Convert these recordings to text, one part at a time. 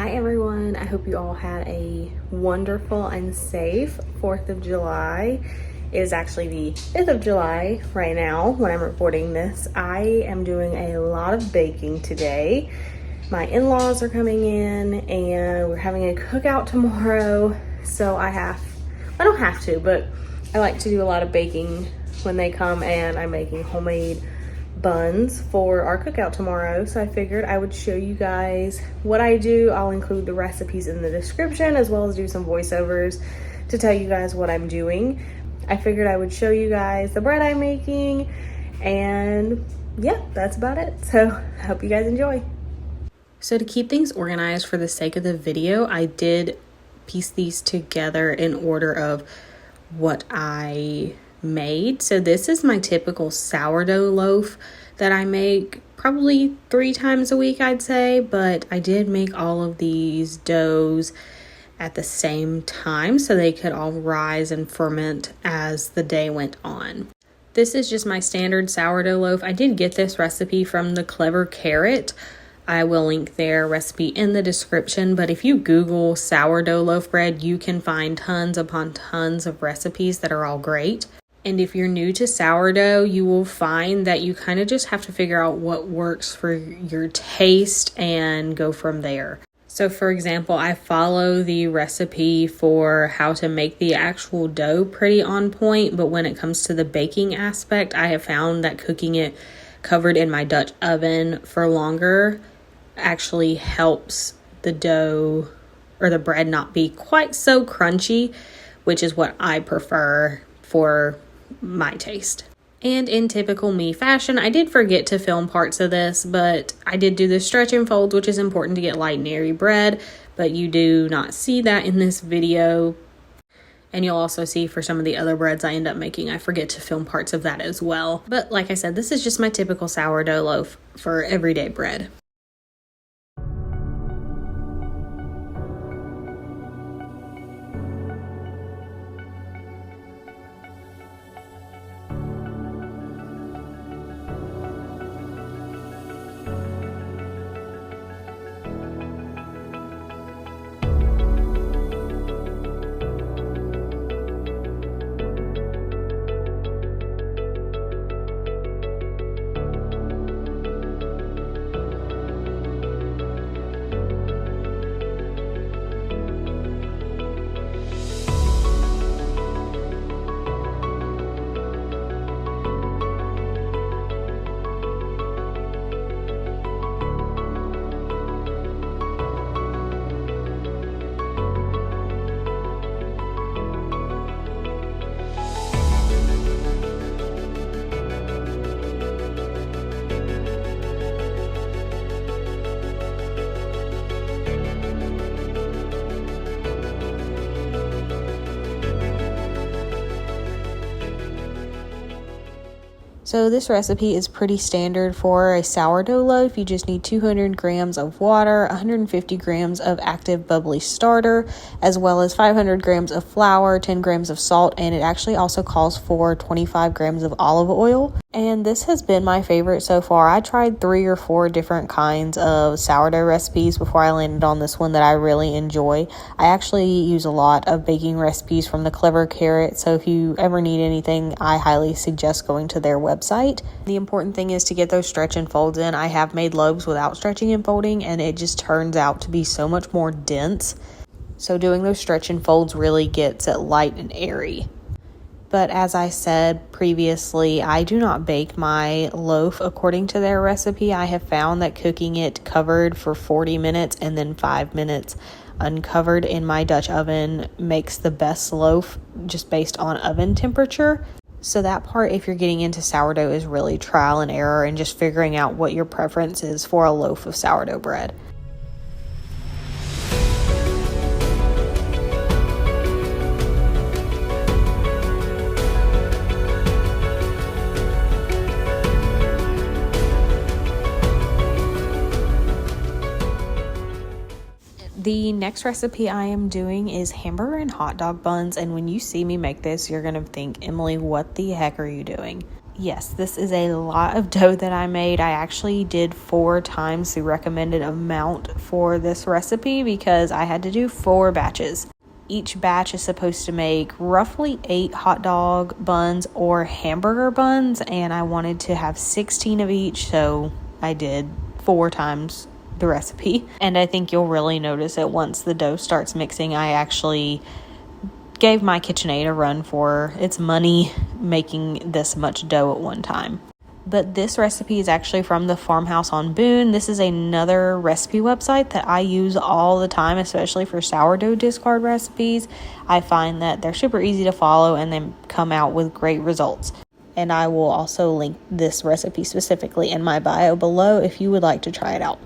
Hi everyone, I hope you all had a wonderful and safe 4th of July. It is actually the 5th of July right now when I'm recording this. I am doing a lot of baking today. My in-laws are coming in and we're having a cookout tomorrow. So I don't have to, but I like to do a lot of baking when they come, and I'm making homemade buns for our cookout tomorrow. So I figured I would show you guys what I do. I'll include the recipes in the description as well as do some voiceovers to tell you guys what I'm doing. I figured I would show you guys the bread I'm making, and yeah, that's about it. So I hope you guys enjoy. So to keep things organized for the sake of the video, I did piece these together in order of what I made. So this is my typical sourdough loaf that I make probably 3 times a week, I'd say, but I did make all of these doughs at the same time so they could all rise and ferment as the day went on. This is just my standard sourdough loaf. I did get this recipe from the Clever Carrot. I will link their recipe in the description, but if you Google sourdough loaf bread, you can find tons upon tons of recipes that are all great. And if you're new to sourdough, you will find that you kind of just have to figure out what works for your taste and go from there. So for example, I follow the recipe for how to make the actual dough pretty on point, but when it comes to the baking aspect, I have found that cooking it covered in my Dutch oven for longer actually helps the dough or the bread not be quite so crunchy, which is what I prefer for my taste. And in typical me fashion, I did forget to film parts of this, but I did do the stretch and folds, which is important to get light and airy bread, but you do not see that in this video. And you'll also see for some of the other breads I end up making, I forget to film parts of that as well. But like I said, this is just my typical sourdough loaf for everyday bread. So this recipe is pretty standard for a sourdough loaf. You just need 200 grams of water, 150 grams of active bubbly starter, as well as 500 grams of flour, 10 grams of salt, and it actually also calls for 25 grams of olive oil. And this has been my favorite so far. I tried 3 or 4 different kinds of sourdough recipes before I landed on this one that I really enjoy. I actually use a lot of baking recipes from the Clever Carrot, so if you ever need anything, I highly suggest going to their website. The important thing is to get those stretch and folds in. I have made loaves without stretching and folding, and it just turns out to be so much more dense. So doing those stretch and folds really gets it light and airy. But as I said previously, I do not bake my loaf according to their recipe. I have found that cooking it covered for 40 minutes and then 5 minutes uncovered in my Dutch oven makes the best loaf just based on oven temperature. So that part, if you're getting into sourdough, is really trial and error and just figuring out what your preference is for a loaf of sourdough bread. The next recipe I am doing is hamburger and hot dog buns, and when you see me make this, you're going to think, Emily, what the heck are you doing? Yes, this is a lot of dough that I made. I actually did 4 times the recommended amount for this recipe because I had to do 4 batches. Each batch is supposed to make roughly 8 hot dog buns or hamburger buns, and I wanted to have 16 of each, so I did 4 times the recipe. And I think you'll really notice it once the dough starts mixing. I actually gave my KitchenAid a run for its money making this much dough at one time. But this recipe is actually from the Farmhouse on Boone. This is another recipe website that I use all the time, especially for sourdough discard recipes. I find that they're super easy to follow and they come out with great results. And I will also link this recipe specifically in my bio below if you would like to try it out.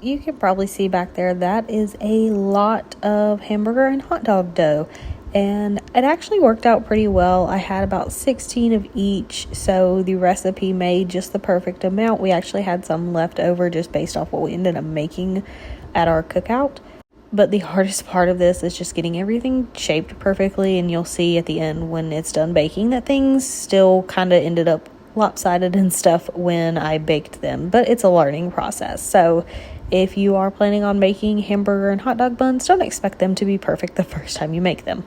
you can probably see back there that is a lot of hamburger and hot dog dough. And it actually worked out pretty well. I had about 16 of each, so the recipe made just the perfect amount. We actually had some left over just based off what we ended up making at our cookout. But the hardest part of this is just getting everything shaped perfectly, and you'll see at the end when it's done baking that things still kind of ended up lopsided and stuff when I baked them. But it's a learning process. So if you are planning on making hamburger and hot dog buns, don't expect them to be perfect the first time you make them.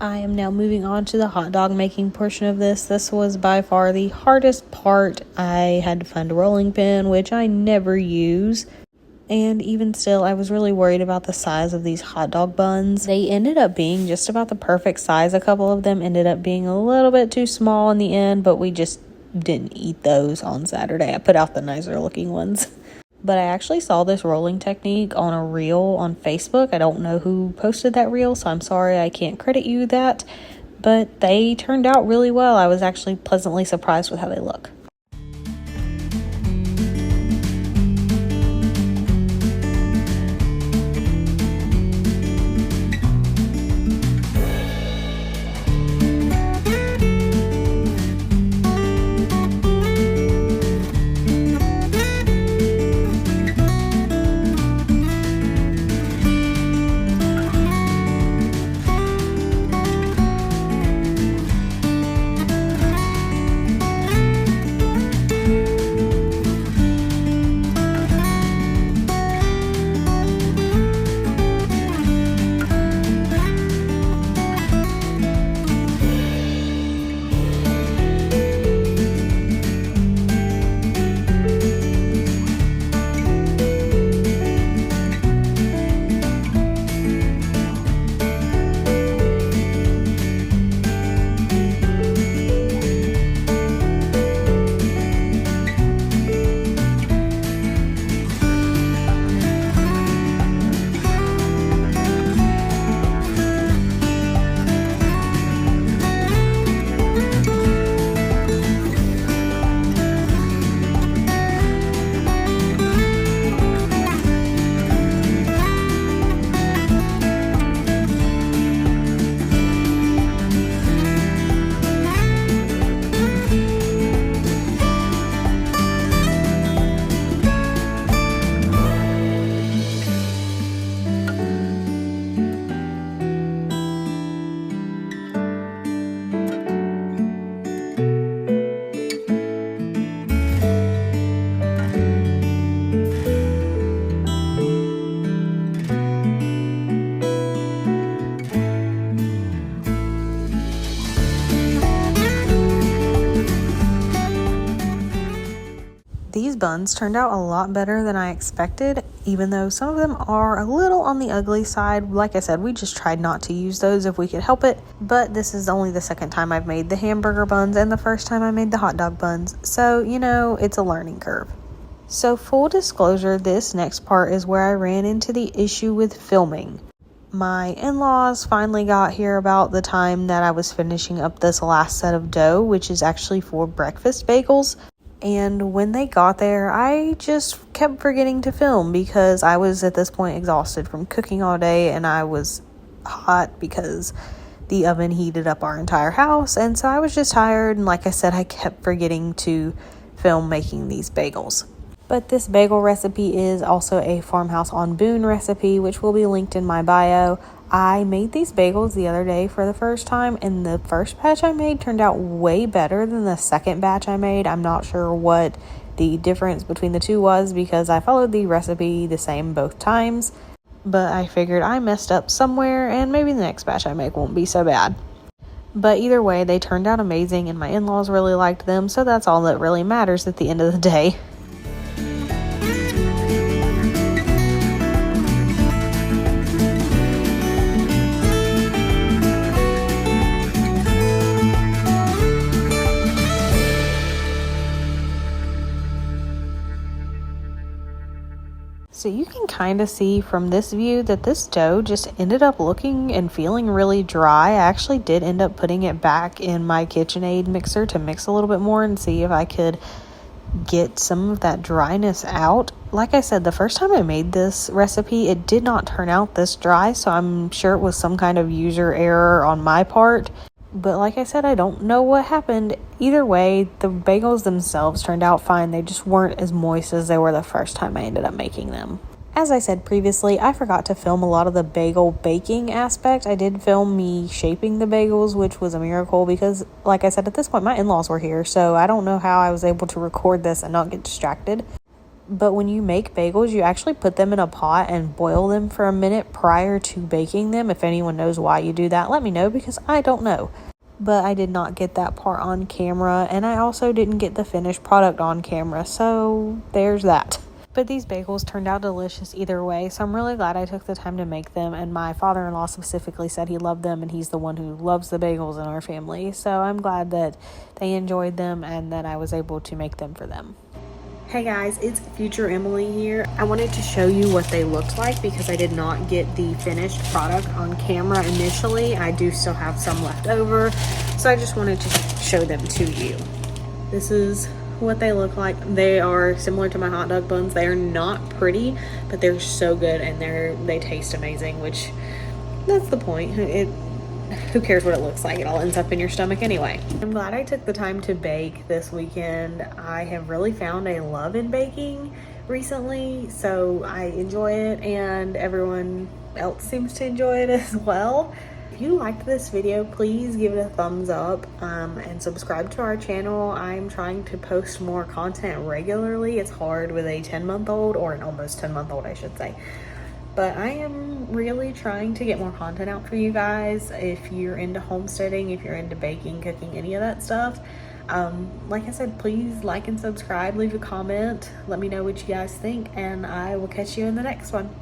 I am now moving on to the hot dog making portion of this. This was by far the hardest part. I had to find a rolling pin, which I never use. And even still, I was really worried about the size of these hot dog buns. They ended up being just about the perfect size. A couple of them ended up being a little bit too small in the end, but we just didn't eat those on Saturday. I put out the nicer looking ones. But I actually saw this rolling technique on a reel on Facebook. I don't know who posted that reel, so I'm sorry I can't credit you that. But they turned out really well. I was actually pleasantly surprised with how they look. buns turned out a lot better than I expected, even though some of them are a little on the ugly side. Like I said, we just tried not to use those if we could help it, but this is only the second time I've made the hamburger buns and the first time I made the hot dog buns, so you know, it's a learning curve. So full disclosure, this next part is where I ran into the issue with filming. My in-laws finally got here about the time that I was finishing up this last set of dough, which is actually for breakfast bagels. And when they got there, I just kept forgetting to film because I was at this point exhausted from cooking all day, and I was hot because the oven heated up our entire house. And so I was just tired, and like I said, I kept forgetting to film making these bagels. But this bagel recipe is also a Farmhouse on Boone recipe, which will be linked in my bio. I made these bagels the other day for the first time, and the first batch I made turned out way better than the second batch I made. I'm not sure what the difference between the two was because I followed the recipe the same both times, but I figured I messed up somewhere and maybe the next batch I make won't be so bad. But either way, they turned out amazing and my in-laws really liked them, so that's all that really matters at the end of the day. So you can kind of see from this view that this dough just ended up looking and feeling really dry. I actually did end up putting it back in my KitchenAid mixer to mix a little bit more and see if I could get some of that dryness out. Like I said, the first time I made this recipe, it did not turn out this dry, so I'm sure it was some kind of user error on my part. But like I said, I don't know what happened. Either way, the bagels themselves turned out fine. They just weren't as moist as they were the first time I ended up making them. As I said previously, I forgot to film a lot of the bagel baking aspect. I did film me shaping the bagels, which was a miracle because, like I said, at this point, my in-laws were here. So I don't know how I was able to record this and not get distracted. But when you make bagels, you actually put them in a pot and boil them for a minute prior to baking them. If anyone knows why you do that, let me know because I don't know. But I did not get that part on camera, and I also didn't get the finished product on camera, so there's that. But these bagels turned out delicious either way, so I'm really glad I took the time to make them, and my father-in-law specifically said he loved them, and he's the one who loves the bagels in our family, so I'm glad that they enjoyed them and that I was able to make them for them. Hey guys, it's Future Emily here. I wanted to show you what they looked like because I did not get the finished product on camera initially. I do still have some left over, so I just wanted to show them to you. This is what they look like. They are similar to my hot dog buns. They are not pretty, but they're so good and they taste amazing, which that's the point. Who cares what it looks like? It all ends up in your stomach anyway. I'm glad I took the time to bake this weekend. I have really found a love in baking recently, so I enjoy it and everyone else seems to enjoy it as well. If you liked this video, please give it a thumbs up and subscribe to our channel. I'm trying to post more content regularly. It's hard with a 10-month-old, or an almost 10-month-old, I should say. But I am really trying to get more content out for you guys. If you're into homesteading, if you're into baking, cooking, any of that stuff, like I said, please like and subscribe, leave a comment, let me know what you guys think, and I will catch you in the next one.